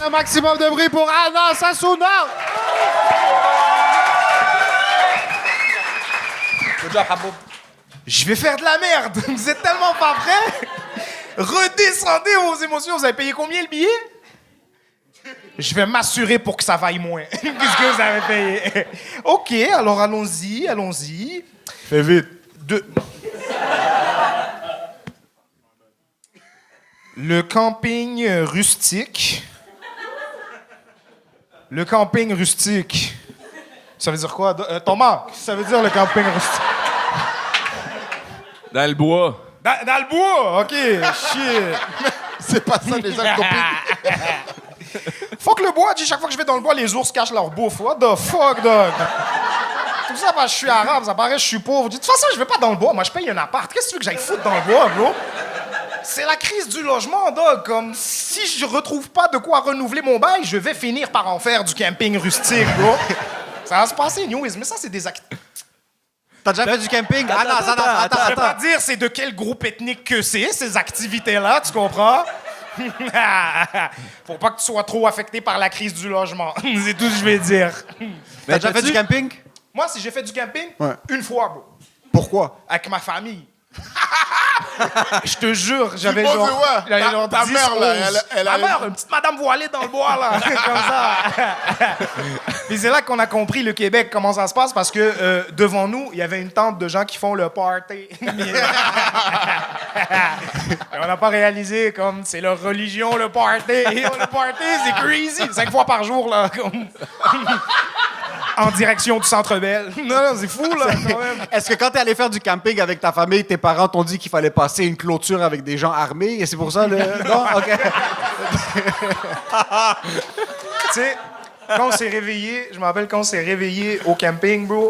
Un maximum de bruit pour Anna Sassouna! Good job, Haboub. Je vais faire de la merde! Vous êtes tellement pas prêts? Redescendez vos émotions. Vous avez payé combien le billet? Je vais m'assurer pour que ça vaille moins. Qu'est-ce que vous avez payé? OK, alors allons-y. Fais vite. Le camping rustique. Le camping rustique. Ça veut dire quoi? Thomas, qu'est-ce que ça veut dire le camping rustique? Dans le bois. Dans le bois? OK, shit. C'est pas ça, les gens copines. Fuck le bois, chaque fois que je vais dans le bois, les ours cachent leur bouffe. What the fuck, dog? Tout ça parce que je suis arabe, ça paraît que je suis pauvre. De toute façon, je vais pas dans le bois. Moi, je paye un appart. Qu'est-ce que tu veux que j'aille foutre dans le bois, bro? C'est la crise du logement, dog. Comme si je retrouve pas de quoi renouveler mon bail, je vais finir par en faire du camping rustique, bro. Ça va se passer, anyways. Mais ça, c'est des actes. T'as déjà fait du camping? Attends. Je vais pas dire c'est de quel groupe ethnique que c'est, ces activités-là, tu comprends? Faut pas que tu sois trop affecté par la crise du logement. C'est tout ce que je vais dire. T'as déjà fait du camping? Moi, si j'ai fait du camping, Ouais. une fois, bro. Pourquoi? Avec ma famille. Je te jure, j'avais penses genre... que ouais? j'avais genre Ta 10, mère, là, 11. Ma mère, une petite madame voilée dans le bois, là. Comme ça. Puis c'est là qu'on a compris le Québec, comment ça se passe, parce que devant nous, il y avait une tente de gens qui font le party. Et on n'a pas réalisé, comme, c'est leur religion, le party. Et le party, c'est crazy. 5 fois par jour, là. Comme... en direction du Centre Bell. Non, c'est fou, là, quand même. Est-ce que quand t'es allé faire du camping avec ta famille, tes parents t'ont dit qu'il fallait passer une clôture avec des gens armés et c'est pour ça le... Non? OK. Tu sais, quand on s'est réveillé, je me rappelle quand on s'est réveillé au camping, bro,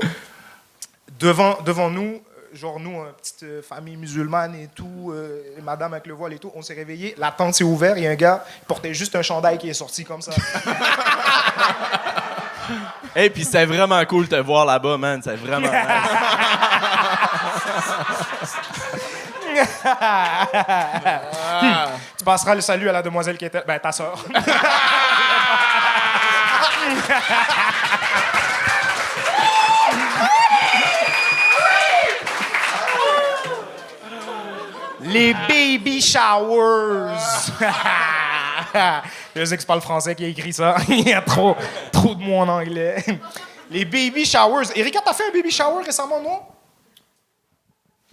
devant nous, genre nous, petite famille musulmane et tout, les madames avec le voile et tout, on s'est réveillé, la tente s'est ouverte, il y a un gars, il portait juste un chandail qui est sorti comme ça. Hey, puis c'était vraiment cool de te voir là-bas, man. C'est vraiment nice. Tu passeras le salut à la demoiselle qui était... Ben, ta sœur. Les baby showers. Je sais que c'est pas le français qui a écrit ça. Il y a trop de mots en anglais. Les baby showers. Erika, t'as fait un baby shower récemment, non?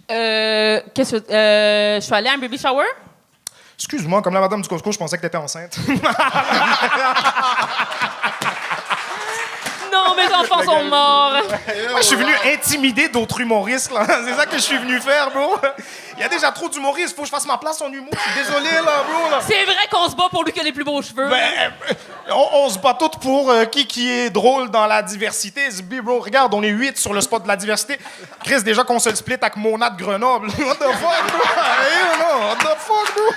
Qu'est-ce que. Je suis allée à un baby shower? Excuse-moi, comme la madame du Costco, je pensais que t'étais enceinte. Non, mes enfants sont morts. Moi, je suis venu intimider d'autres humoristes, là. C'est ça que je suis venu faire, bro. Il y a déjà trop d'humoristes. Faut que je fasse ma place en humour. Je suis désolé, là, bro. Là. C'est vrai qu'on se bat pour lui qui a les plus beaux cheveux. Ben, on se bat tous pour qui est drôle dans la diversité. Bro, regarde, on est 8 sur le spot de la diversité. Chris, déjà qu'on se le split avec Mona de Grenoble. What the fuck, bro? Hey, non, what the fuck, bro?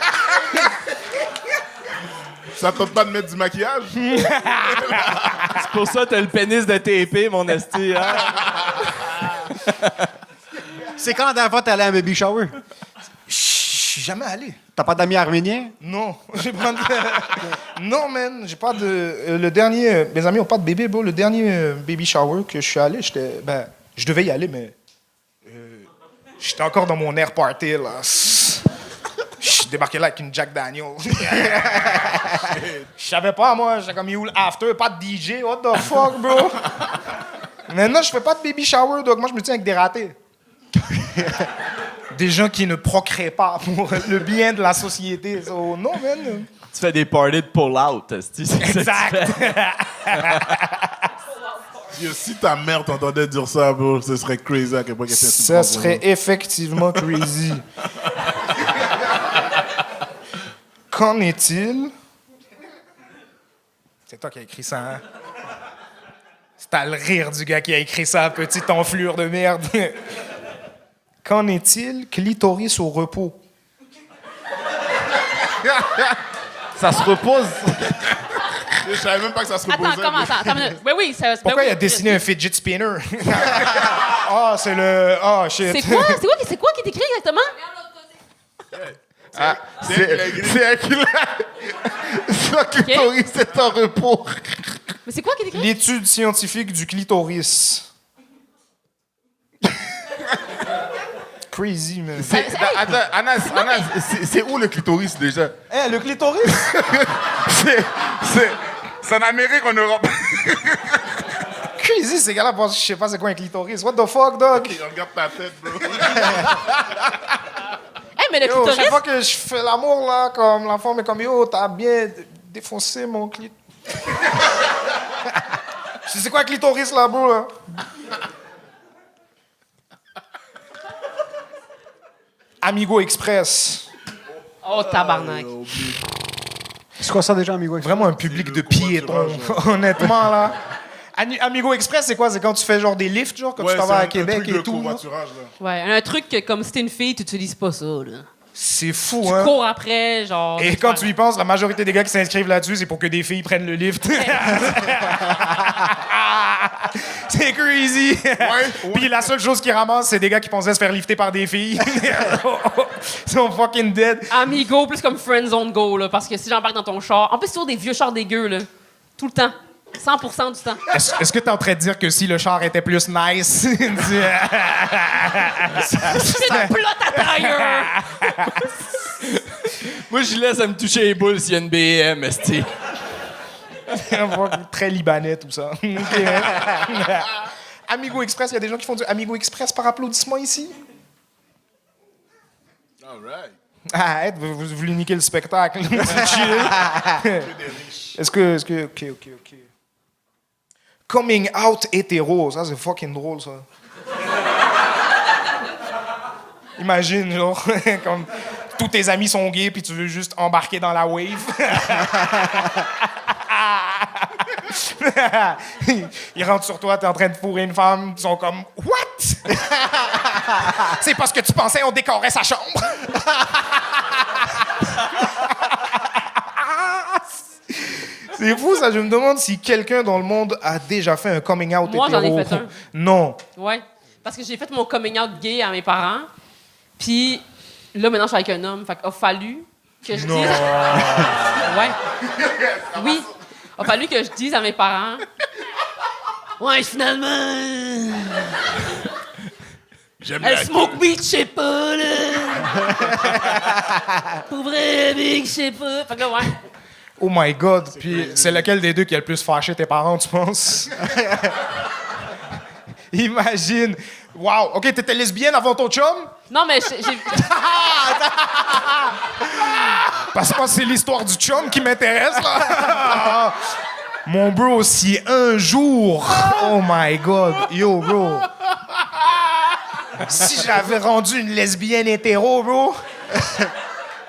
Ça te tente pas de mettre du maquillage? C'est pour ça que t'as le pénis de TP, mon esti. Hein? C'est quand la dernière fois t'es allé à un baby shower? Je suis jamais allé. T'as pas d'amis arméniens? Non, j'ai pas de... Non, man, j'ai pas de... le dernier... mes amis ont pas de bébé, bro. Le dernier baby shower que je suis allé, j'étais... Ben, je devais y aller, mais... j'étais encore dans mon air party, là. Je suis débarqué là avec une Jack Daniel. Je savais pas, moi. J'étais comme, you after, pas de DJ. What the fuck, bro? Maintenant, je fais pas de baby shower, donc moi, je me tiens avec des ratés. Des gens qui ne procréent pas pour le bien de la société. So, non, man. Tu fais des parties de pull-out, esti. C'est ça que tu Exact. fais. Yo, si ta mère t'entendait dire ça, bro, ce serait crazy à quel point qu'elle fait Ça serait effectivement crazy. Qu'en est-il? C'est toi qui as écrit ça, hein? C'est à le rire du gars qui a écrit ça, petite enflure de merde. Qu'en est-il? Clitoris au repos. Ça se repose. Je savais même pas que ça se Attends, reposait. comment? Attends, une minute. Oui, ça. Pourquoi oui, il a dessiné un fidget spinner? Ah, c'est le... Ah, shit. C'est quoi qui est écrit exactement? C'est un qui l'a... Le clitoris est en repos. Mais c'est quoi qui est écrit? L'étude scientifique du clitoris. Crazy, man. Attends, Anas, c'est où le clitoris déjà? Le clitoris? C'est en Amérique, en Europe. Crazy, ces gars-là pensent que je sais pas c'est quoi un clitoris. What the fuck, dog? Regarde ta tête, bro. Hey, mais le Yo, clitoris... chaque fois que je fais l'amour, là, comme la femme est comme, yo, t'as bien défoncé mon clit. C'est quoi un clitoris, là, bro, là? Amigo Express. Oh, tabarnak. C'est quoi ça déjà, amigo? Vraiment un public de piétons, honnêtement, là. Amigo Express, c'est quoi? C'est quand tu fais genre des lifts, genre, quand tu t'en vas à Québec et tout. Là? Ouais, un truc que comme si t'es une fille, tu utilises pas ça, là. C'est fou, Tu hein? cours après, genre... Et quand tu y penses, la majorité des gars qui s'inscrivent là-dessus, c'est pour que des filles prennent le lift. C'est crazy. Puis la seule chose qu'ils ramassent, c'est des gars qui pensaient se faire lifter par des filles. Ils sont fucking dead. Amigo, plus comme friendzone go, là, parce que si j'embarque dans ton char... En plus, c'est toujours des vieux chars dégueux, là. Tout le temps. 100% du temps. Est-ce que t'es en train de dire que si le char était plus nice... C'est une plot à tailleur! Moi, je laisse à me toucher les boules s'il y a une BM, esti. Très libanais, tout ça. Ok. Amigo Express, il y a des gens qui font du Amigo Express par applaudissement ici? All right. Arrête, vous voulez niquer le spectacle. C'est chill. Est-ce que... OK. Coming out hétéro, ça, c'est fucking drôle, ça. Imagine, genre, comme tous tes amis sont gays puis tu veux juste embarquer dans la wave. Ils rentrent sur toi, t'es en train de fourrer une femme, ils sont comme « What? » C'est parce que tu pensais on décorait sa chambre. C'est fou, ça. Je me demande si quelqu'un dans le monde a déjà fait un coming out Moi, j'en ai hétéro. fait un. Non. Ouais. Parce que j'ai fait mon coming out gay à mes parents. Puis là, maintenant, je suis avec un homme. Fait qu'il a fallu que je dise... Ouais. Oui. Il a fallu que je dise à mes parents... Ouais, finalement... J'aime Elle la smoke weed, je sais pas, là. Pour vrai, big, je sais pas. Fait que là, ouais. Oh my God. Puis c'est lequel des deux qui a le plus fâché tes parents, tu penses? Imagine. Wow. OK, t'étais lesbienne avant ton chum? Non, mais j'ai... Parce que c'est l'histoire du chum qui m'intéresse, là. Mon bro, si un jour... Oh my God. Yo, bro. Si j'avais rendu une lesbienne hétéro, bro...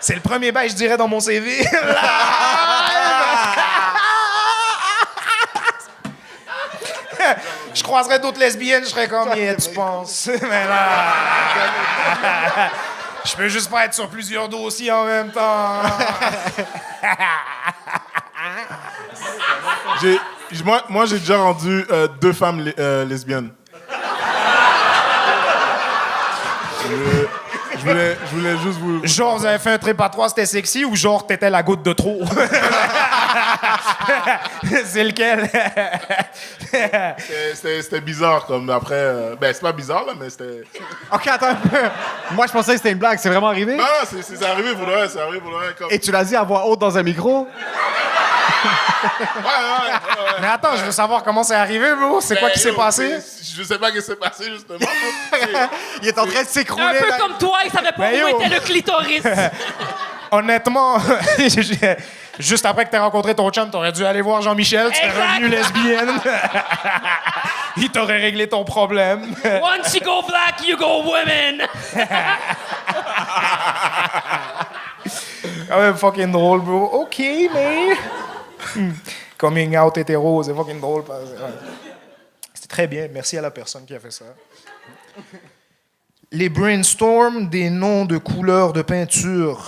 C'est le premier bail, je dirais, dans mon CV. Je croiserais d'autres lesbiennes, je serais comme, yeah, tu penses? Mais là... Je peux juste pas être sur plusieurs dossiers en même temps. Moi, j'ai déjà rendu 2 femmes lesbiennes. Je voulais juste vous... Genre, vous avez fait un trip à 3, c'était sexy, ou genre, t'étais la goutte de trop? C'est lequel? C'était bizarre, comme après... Ben, c'est pas bizarre, là, mais c'était... OK, attends un peu. Moi, je pensais que c'était une blague. C'est vraiment arrivé? Non, c'est arrivé pour le vrai, c'est arrivé pour le vrai. Comme... Et tu l'as dit à voix haute dans un micro? Ouais. Mais attends, je veux savoir comment c'est arrivé, bro. C'est quoi qui s'est passé? Je sais pas ce qui s'est passé, justement. Il est en train de s'écrouler. Un peu là. comme toi, il savait pas Ben où yo. était le clitoris. Honnêtement, juste après que t'aies rencontré ton chum, t'aurais dû aller voir Jean-Michel, tu serais Exact. revenu lesbienne. Il t'aurait réglé ton problème. Once you go black, you go women. Quand même fucking drôle, bro. OK, mais... Coming out hétéro, c'est fucking drôle. Ouais. C'était très bien. Merci à la personne qui a fait ça. Les brainstorms des noms de couleurs de peinture.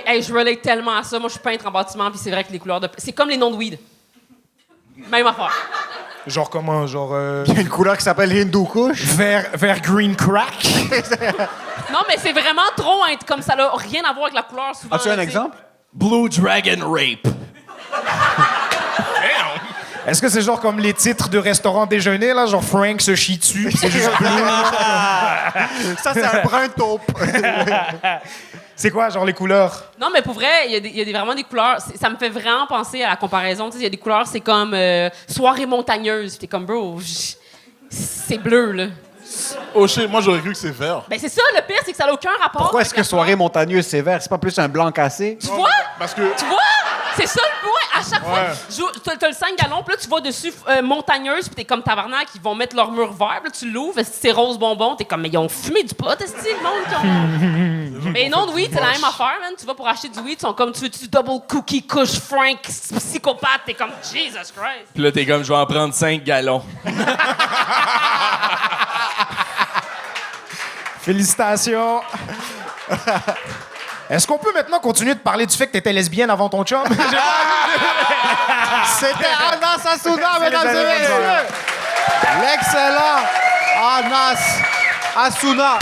Hey, je relate tellement à ça. Moi, je suis peintre en bâtiment, puis c'est vrai que les couleurs de... C'est comme les noms de weed. Même affaire. Genre comment? Genre... Il y a une couleur qui s'appelle Hindu Kush. Vert green crack? Non, mais c'est vraiment trop comme ça n'a rien à voir avec la couleur souvent. As-tu un là, tu sais. exemple? Blue Dragon Rape. Est-ce que c'est genre comme les titres de restaurants déjeuner, là? Genre Frank se chie dessus, pis c'est juste bleu. Ça, c'est un brun taupe. C'est quoi, genre les couleurs? Non, mais pour vrai, il y a vraiment des couleurs. Ça me fait vraiment penser à la comparaison. Tu sais, il y a des couleurs, c'est comme soirée montagneuse. T'es comme, bro, c'est bleu, là. Oh shit, moi j'aurais cru que c'est vert. Ben, c'est ça, le pire, c'est que ça n'a aucun rapport. Pourquoi avec est-ce que la soirée montagneuse, c'est vert? C'est pas plus un blanc cassé? Tu vois? Parce que. Tu vois? C'est ça le point. À chaque fois, t'as le 5 gallons, puis là, tu vas dessus montagneuse, puis t'es comme tabarnak, ils vont mettre leur mur vert, puis là, tu l'ouvres, c'est rose bonbon, t'es comme, mais ils ont fumé du pot, est-ce le monde qui ont... Mais non, oui, c'est la même affaire, man. Tu vas pour acheter du weed, ils sont comme, tu veux-tu double cookie, couche, Frank, psychopathe, t'es comme, Jesus Christ. Puis là, t'es comme, je vais en prendre 5 gallons. Félicitations. Est-ce qu'on peut maintenant continuer de parler du fait que t'étais lesbienne avant ton chum? C'était Anas Asuna, mesdames et messieurs! L'excellent Anas Asuna.